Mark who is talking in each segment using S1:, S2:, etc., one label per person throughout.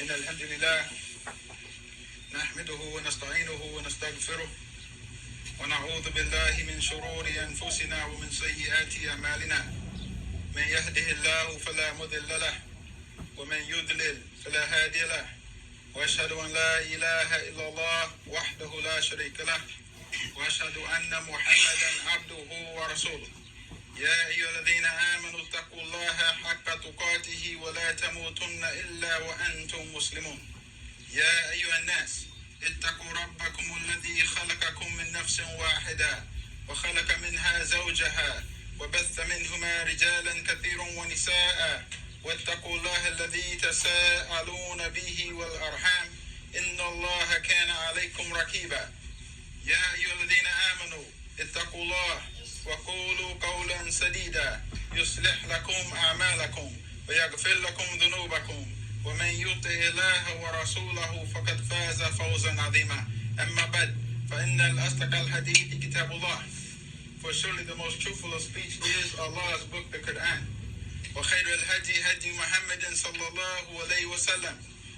S1: إن الحمد لله نحمده ونستعينه ونستغفره ونعوذ بالله من شرور أنفسنا ومن سيئات أعمالنا من يهده الله فلا مضل له ومن يضلل فلا هادي له وأشهد أن لا إله إلا الله وحده لا شريك له وأشهد أن محمدا عبده ورسوله يا أيها الذين آمنوا اتقوا الله حق تقاته ولا تموتن إلا وأنتم مسلمون يا أيها الناس اتقوا ربكم الذي خلقكم من نفس واحدة وخلق منها زوجها وبث منهما رجالا كثيرا ونساء واتقوا الله الذي تساءلون به والأرحام إن الله كان عليكم رقيبا يا أيها الذين آمنوا اتقوا الله وقولوا قولا سديدا يصلح لكم أعمالكم ويغفر لكم ذنوبكم ومن يطع الله ورسوله فقد فاز فوزا عظيما أما بعد فإن الأصدق الحديث كتاب الله. For surely the most truthful of speech is Allah's book, the Quran. وخير الهدي هدي محمد صلى الله عليه وسلم,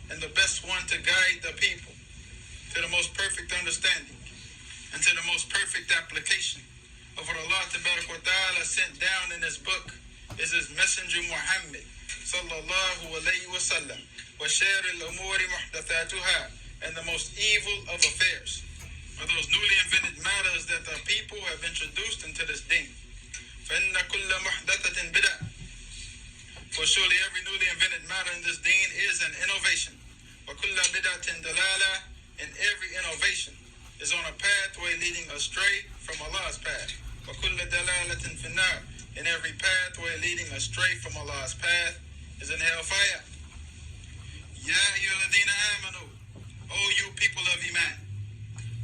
S1: and the best one to guide the people to the most perfect understanding and to the most perfect application of what Allah Ta'ala sent down in His book is His messenger Muhammad sallallahu alayhi wa sallam. Wa shar al-umuri muhdathatuha, and the most evil of affairs are those newly invented matters that the people have introduced into this deen. فَإِنَّ كُلَّ مُحْدَثَةٍ بِدْعَةٍ, for surely every newly invented matter in this deen is an innovation. وَكُلَّ بِدْعَةٍ دَلَالَةٍ, and every innovation is on a pathway leading astray from Allah's path. وَكُلَّ دَلَالَةٍ فِي النَّارِ, and every pathway leading astray from Allah's path is in hellfire. يَا أَيُّهَا الَّذِينَ آمَنُوا, O you people of Iman,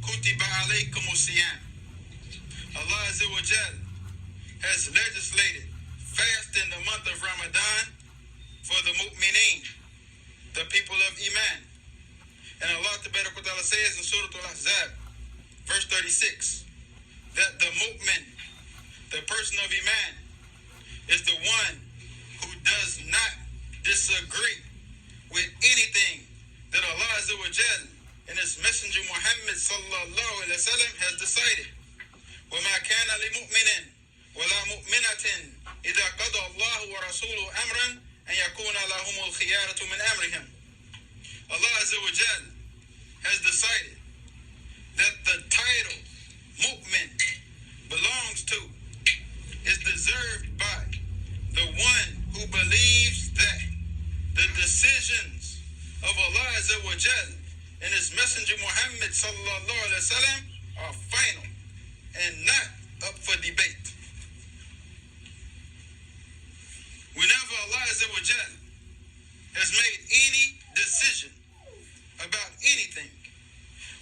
S1: كُتِبَ عَلَيْكُمُ الصِّيَامُ, Allah Azza wa Jal has legislated fast in the month of Ramadan for the mu'mineen, the people of Iman. And Allah Ta'ala says in Surah Al-Ahzab, verse 36, that the mu'min, the person of Iman, is the one who does not disagree with anything that Allah Azza wa Jal and His Messenger Muhammad sallallahu alayhi wa sallam has decided. وَمَا كَانَ لِمُؤْمِنٍ وَلَا مُؤْمِنَةٍ إِذَا قَضَى اللَّهُ وَرَسُولُهُ أَمْرًا أَنْ يَكُونَ لَهُمُ الْخِيَارَةُ مِنْ أَمْرِهِمْ. Allah Azza wa Jal has decided that the title mu'min belongs to, is deserved by, the one who believes that the decisions of Allah Azza wa Jal and His Messenger Muhammad sallallahu alaihi wasallam are final and not up for debate. Whenever Allah Azza wa Jal has made any decision about anything,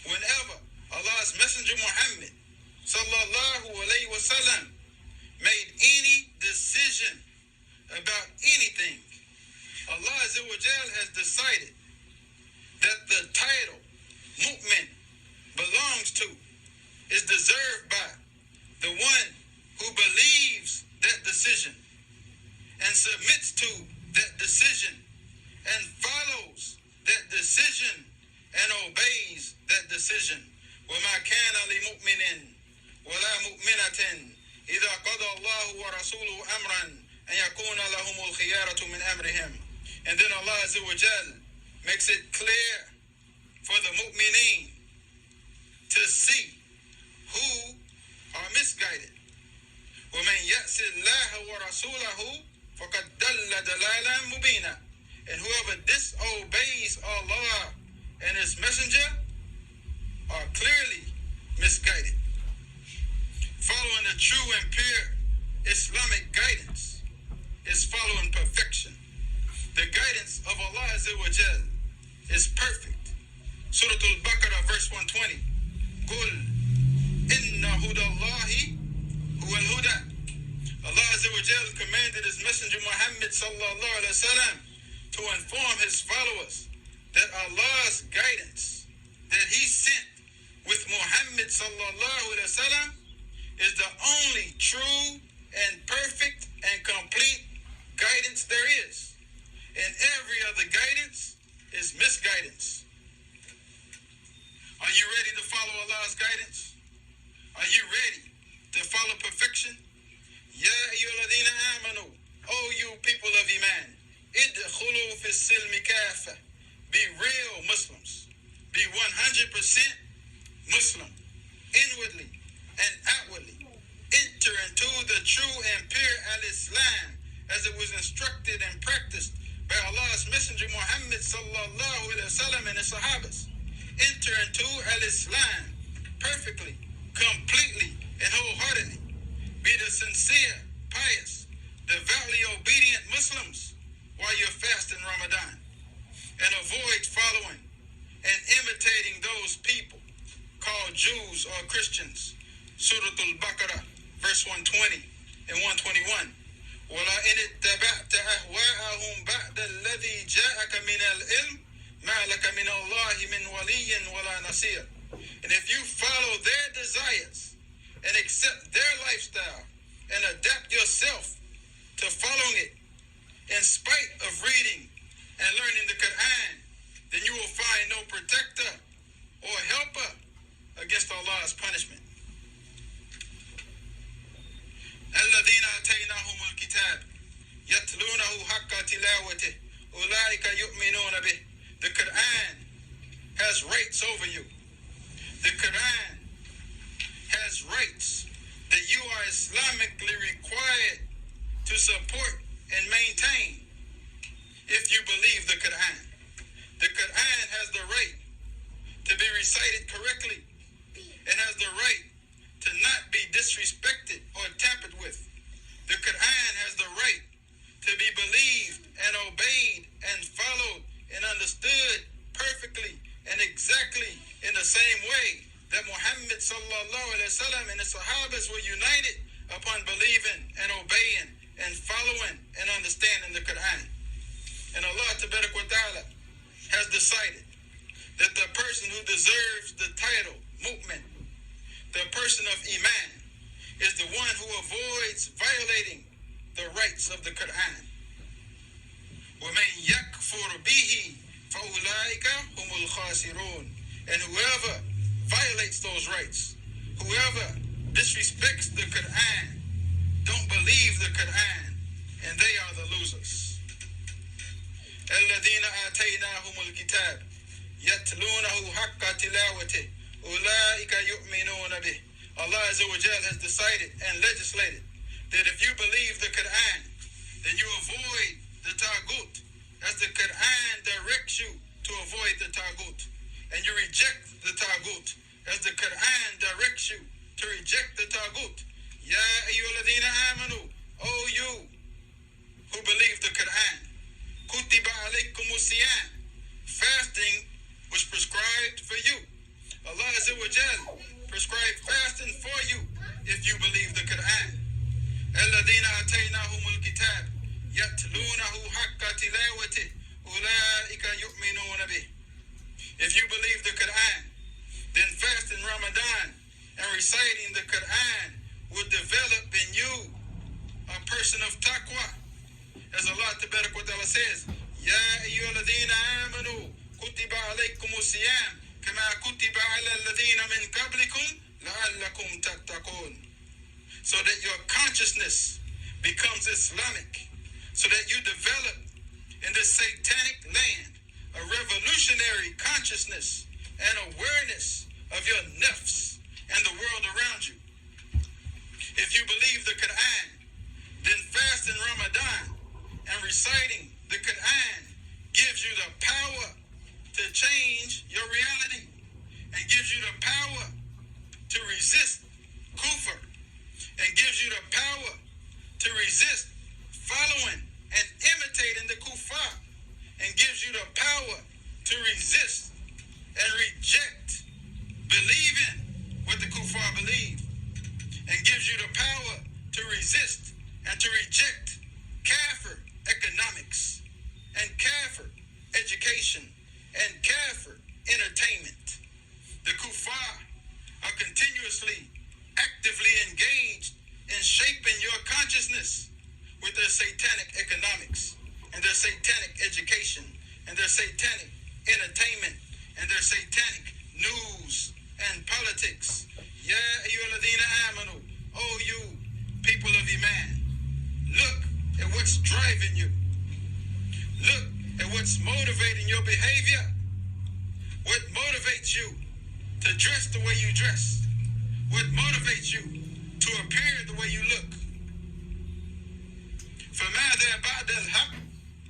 S1: whenever Allah's Messenger Muhammad sallallahu alaihi wasallam made any decision about anything, Allah Azza wa Jal has decided that the title mu'min belongs to, is deserved by, the one who believes that decision and submits to that decision and follows that decision and obeys that decision. وَمَا كَانَ لِمُؤْمِنٍ وَلَا مُؤْمِنَةٍ إِذَا قَضَى اللَّهُ وَرَسُولُهُ أَمْرًا أَنْ يَكُونَ لَهُمُ الْخِيَارَةُ مِنْ أَمْرِهِمْ. And then Allah Azza wa Jal makes it clear for the mu'mineen to see who are misguided. وَمَنْ يَأْسِ اللَّهَ وَرَسُولَهُ فَقَدْ دَلَّ دَلَالًا مُبِينًا. And whoever disobeys Allah and His Messenger are clearly misguided. Following the true and pure Islamic guidance is following perfection. The guidance of Allah Azza wa Jal is perfect. Surah Al-Baqarah verse 120. قُلْ إِنَّ هُدَى اللَّهِ هُوَ الْهُدَى. Allah Azza wa Jal commanded His Messenger Muhammad sallallahu alaihi wasallam to inform His followers that Allah's guidance that He sent with Muhammad sallallahu alaihi wasallam is the only true and perfect and complete guidance there is. And every other guidance is misguidance. Are you ready to follow Allah's guidance? Are you ready to follow perfection? Ya ayyuhalladhina amanu, O you people of Iman, idkhulu fi silmi kafa. Be real Muslims. Be 100% Muslim, inwardly and outwardly. Enter into the true and pure Al-Islam as it was instructed and practiced by Allah's Messenger Muhammad sallallahu alaihi wasallam and his Sahabas. Enter into Al-Islam perfectly, completely, and wholeheartedly. Be the sincere, pious, devoutly obedient Muslims while you're fasting Ramadan. And avoid following and imitating those people called Jews or Christians. Surah Al-Baqarah, verse 120 and 121. وَلَئِنِ اتَّبَعْتَ أَهْوَاءَهُمْ بَعْدَ الَّذِي جَاءَكَ مِنَ الْعِلْمِ مَا لَكَ مِنَ اللَّهِ مِنْ وَلِيٍّ وَلَا نَصِيرٍ. And if you follow their desires and accept their lifestyle and adapt yourself to following it in spite of reading and learning the Quran, then you will find no protector or helper against Allah's punishment. الذين آتيناهم الكتاب يتلونه حق تلاوته أولئك يؤمنون به. The Quran has rights over you. The Quran has rights that you are Islamically required to support and maintain if you believe the Quran. The Quran has the right to be recited correctly and has the right to not be disrespected or tampered with. The Quran has the right to be believed and obeyed and followed and understood perfectly and exactly in the same way that Muhammad sallallahu alaihi wasallam and the Sahabas were united upon believing and obeying and following and understanding the Quran. And Allah Tabarak wa Ta'ala has decided that the person who deserves the title Mu'min, the person of Iman, is the one who avoids violating the rights of the Quran. وَمَنْ يَكْفُرْ بِهِ فَأُولَٰئِكَ هُمُ الْخَاسِرُونَ. And whoever violates those rights, whoever disrespects the Quran, don't believe the Quran, and they are the losers. الَّذِينَ آتَيْنَاهُمُ الْكِتَابِ يَتْلُونَهُ حَقَّ تِلَاوَتِهِ أُولَٰئِكَ يُؤْمِنُونَ بِهِ. Allah Azza wa Jal has decided and legislated that if you believe the Quran, then you avoid the Taghut, as the Quran directs you to avoid the Taghut. And you reject the Taghut, as the Quran directs you to reject the Taghut. Ya ayyuhalladhina amanu, O you who believe the Quran, kutiba Alaikum siyam, fasting was prescribed for you. Allah Azza wa Jal prescribed fasting for you if you believe the Quran. الذين آتيناهم الكتاب يتلونه حق تلاوته أولئك يؤمنون به. If you believe the Quran, then fasting Ramadan and reciting the Quran will develop in you a person of taqwa. As Allah Tabarak wa Ta'ala says, Ya ayyuhalladhina amanu kutiba alaykum siyam kama kutiba ala alladhina min qablikum la'allakum tattaqun. So that your consciousness becomes Islamic, so that you develop in this satanic land a revolutionary consciousness and awareness of your nafs and the world around you. If you believe the Quran, then fasting Ramadan and reciting the Quran gives you the power to change your reality and gives you the power to resist kufr and gives you the power to resist following and imitating the kuffar and gives you the power to resist and reject believing what the kuffar believe and gives you the power to resist and to reject kafir economics and kafir education and kafir entertainment. The kuffar are continuously actively engaged in shaping your consciousness with their satanic economics and their satanic education and their satanic entertainment and their satanic news and politics. Ya ayyuhalladhina amanu, oh you people of Iman, look at what's driving you. Look at what's motivating your behavior. What motivates you to dress the way you dress? What motivates you to appear the way you look? فَمَاذَا بَعْدَ الْحَقِّ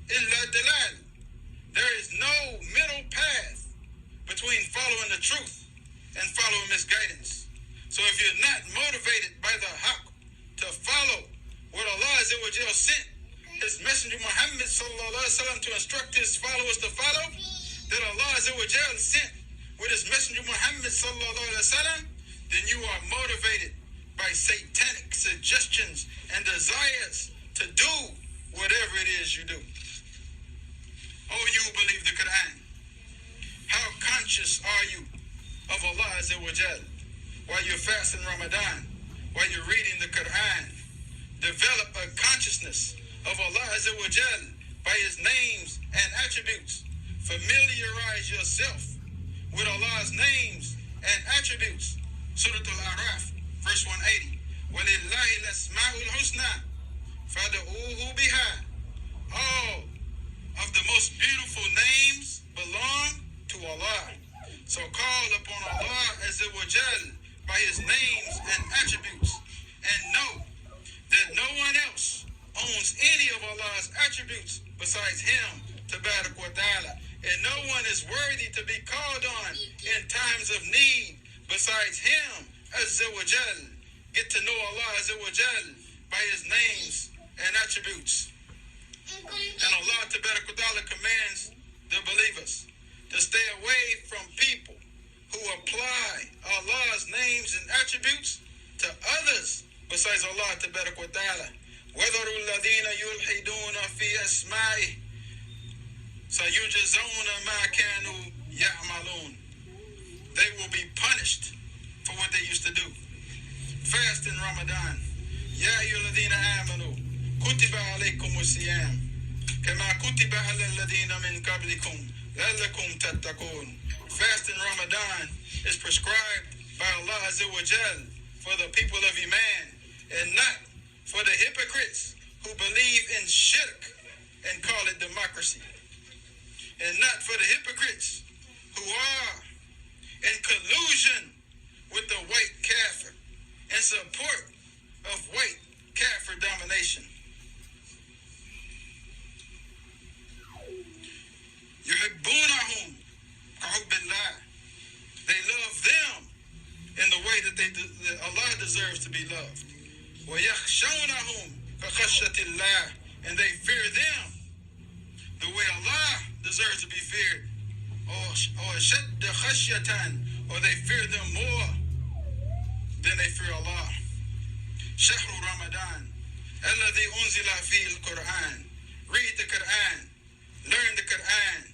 S1: إِلَّا الدَّلَالِ. There is no middle path between following the truth and following misguidance. So if you're not motivated by the haqq to follow what Allah Azza wa Jal sent His Messenger Muhammad sallallahu alaihi wasallam to instruct His followers to follow, that Allah Azza wa Jal sent with His Messenger Muhammad sallallahu alaihi wasallam, then you are motivated by satanic suggestions and desires to do whatever it is you do. Oh, you believe the Quran. How conscious are you of Allah Azza wa Jal while you're fasting Ramadan, while you're reading the Quran? Develop a consciousness of Allah Azza wa Jal by His names and attributes. Familiarize yourself with Allah's names and attributes. Surah Al-Araf, verse 180. وَلِلَّهِ الْأَسْمَاءُ الْحُسْنَى فَادْعُوهُ بِهَا. All of the most beautiful names belong to Allah. So call upon Allah Azza wa Jal by His names and attributes, and know that no one else owns any of Allah's attributes besides Him, Tabarak wa Ta'ala. And no one is worthy to be called on in times of need besides Him, Azza wa Jal. Get to know Allah Azza wa Jal by His names and attributes. And Allah Tabarak wa Ta'ala commands the believers to stay away from people who apply Allah's names and attributes to others besides Allah Tabarak wa Ta'ala. وَذَرُوا الَّذِينَ يُلْحِدُونَ فِي أَسْمَائِهِ سَيُجْزَوْنَ مَا كَانُوا يَعْمَلُونَ. They will be punished for what they used to do. Fast in Ramadan. يَا أَيُّهَا الَّذِينَ آمَنُوا كُتِبَ عَلَيْكُمُ الصِّيَامُ كَمَا كُتِبَ عَلَى الَّذِينَ مِنْ قَبْلِكُمْ لَعَلَّكُمْ تَتَّقُونَ. Fast in Ramadan is prescribed by Allah Azza wa Jal for the people of Iman, and not for the hypocrites who believe in shirk and call it democracy, and not for the hypocrites who are in collusion with the white kafir in support of white kafir domination. يُحِبُّونَهُمْ كَحُبِّ اللَّهِ. They love them in the way that Allah deserves to be loved. وَيَخْشَوْنَهُمْ كَخَشَّةِ اللَّهِ. And they fear them the way Allah deserves to be feared. Or شَدَّ خَشْيَةً. Or they fear them more than they fear Allah. شهر رمضان الذي أنزل فيه القرآن. Read the Quran, learn the Quran,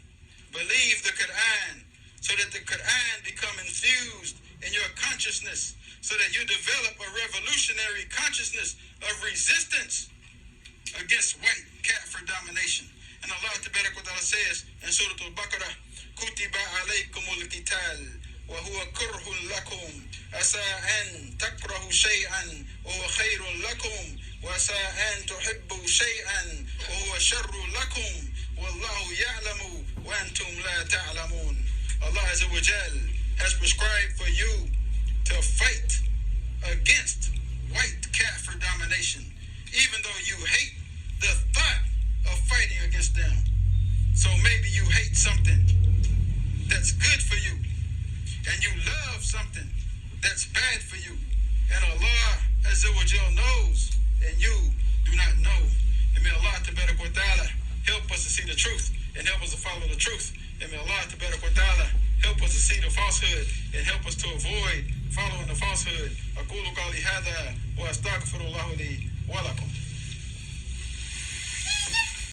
S1: believe the Quran, so that the Quran become infused in your consciousness, so that you develop a revolutionary consciousness of resistance against white kafir domination. And Allah Tabarak wa Ta'ala says in Surah Al-Baqarah, كُتِبَ عَلَيْكُمُ الْقِتَالِ وَهُوَ كُرْهٌ لَكُمْ عَسَىٰ أَن تَكْرَهُوا شَيْئًا وَهُوَ خَيْرٌ لَكُمْ وَعَسَىٰ أَن تُحِبُّوا شَيْئًا وَهُوَ شَرٌّ لَكُمْ وَاللَّهُ يَعْلَمُ وَأَنْتُمْ لَا تَعْلَمُونَ. Allah Azza wa Jal has prescribed for you to fight against white kafir domination, even though you hate the thought of fighting against them. So maybe you hate something that's good for you, and you love something that's bad for you. And Allah Azza wa Jal knows, and you do not know. And may Allah Tabarak wa Ta'ala help us to see the truth and help us to follow the truth. And may Allah Tabarak wa Ta'ala help us to see the falsehood and help us to avoid following the falsehood. أقول قولي هذا وأستغفر الله لي ولكم.